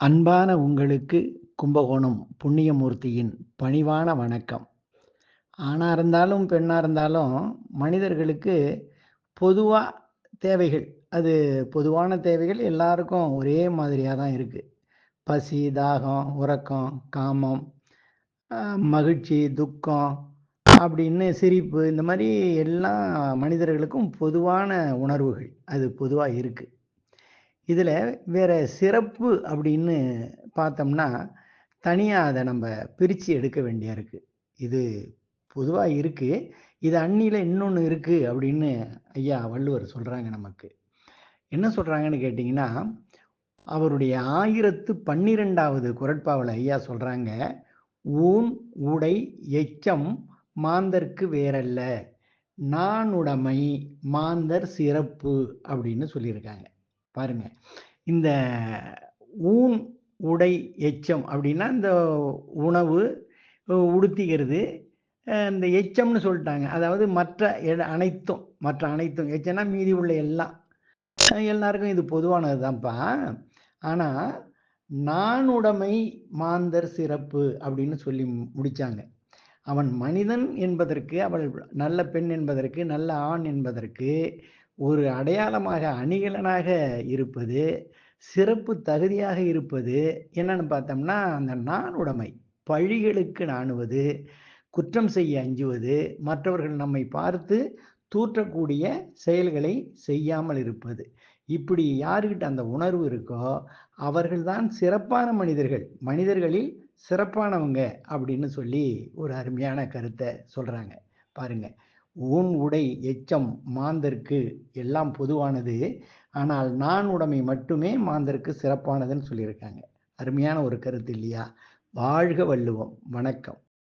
அன்பான உங்களுக்கு கும்பகோணம் புண்ணியமூர்த்தியின் பணிவான வணக்கம். ஆணா இருந்தாலும், பெண்ணா இருந்தாலும் மனிதர்களுக்கு பொதுவா தேவைகள், அது பொதுவான தேவைகள் எல்லாருக்கும் ஒரே மாதிரியா தான் இருக்கு. பசி, தாகம், உறக்கம், காமம், அ மகிழ்ச்சி, துக்கம் அப்படின்னு சிரிப்பு இந்த மாரி எல்லா மனிதர்களுக்கும் பொதுவான உணர்வுகள். அது பொதுவா இருக்கு. இதில வேற சிறப்பு அப்படின்னு பார்த்தோம்னா, தனியா அத நம்ப பிரிச்சு எடுக்க வேண்டியா இருக்கு. இது பொதுவா இருக்கு. இது அந்நில இன்னொன்னு இருக்கு அப்படின்னு ஐயா வள்ளுவர் சொல்றாங்க நமக்கு. என்ன சொல்றாங்கன்னு கேட்டீங்கன்னா, அவருடைய 1012வது குறட்பாவுல ஐயா சொல்றாங்க, "ஊன், உடை, எச்சம் மாந்தர்க்கு வேறல்ல. நாணுடைமை மாந்தர் சிறப்பு" அப்படின்னு சொல்லியிருக்காங்க. பாருங்க. இந்த ஊன், உடை, எச்சம் அப்படின்னா, இந்த உணவு, உடுத்திக்கிறது, இந்த எச்சம்னு சொல்ட்டாங்க. அதாவது மற்ற மற்ற அனைத்தும். எச்சம்னா மீதி உள்ள எல்லாம். எல்லாருக்கும் இது பொதுவானது தான்ப்பா. ஆனா, நாணுடைமை மாந்தர் சிறப்பு அப்படின்னு சொல்லி முடிச்சாங்க. அவன் மனிதன் என்பதற்கு, அவள் நல்ல பெண் என்பதற்கு, நல்ல ஆண் என்பதற்கு ஒரு அடையாளமாக, அணிகலனாக இருப்பது, சிறப்பு தகுதியாக இருப்பது என்னன்னு பார்த்தோம்னா, அந்த நாணுடைமை. பழிகளுக்கு நாணுவது, குற்றம் செய்ய அஞ்சுவது, மற்றவர்கள் நம்மை பார்த்து தூற்றக்கூடிய செயல்களை செய்யாமல் இருப்பது. இப்படி யார்கிட்ட அந்த உணர்வு இருக்கோ, அவர்கள்தான் சிறப்பான மனிதர்கள். மனிதர்களில் சிறப்பானவங்க அப்படின்னு சொல்லி ஒரு அருமையான கருத்த சொல்றாங்க. பாருங்க. ஊன், உடை, எச்சம் மாந்தர்க்கு எல்லாம் பொதுவானது. ஆனால் நாணுடைமை மட்டுமே மாந்தருக்கு சிறப்பானதுன்னு சொல்லியிருக்காங்க. அருமையான ஒரு கருத்து இல்லையா? வாழ்க வள்ளுவம்! வணக்கம்.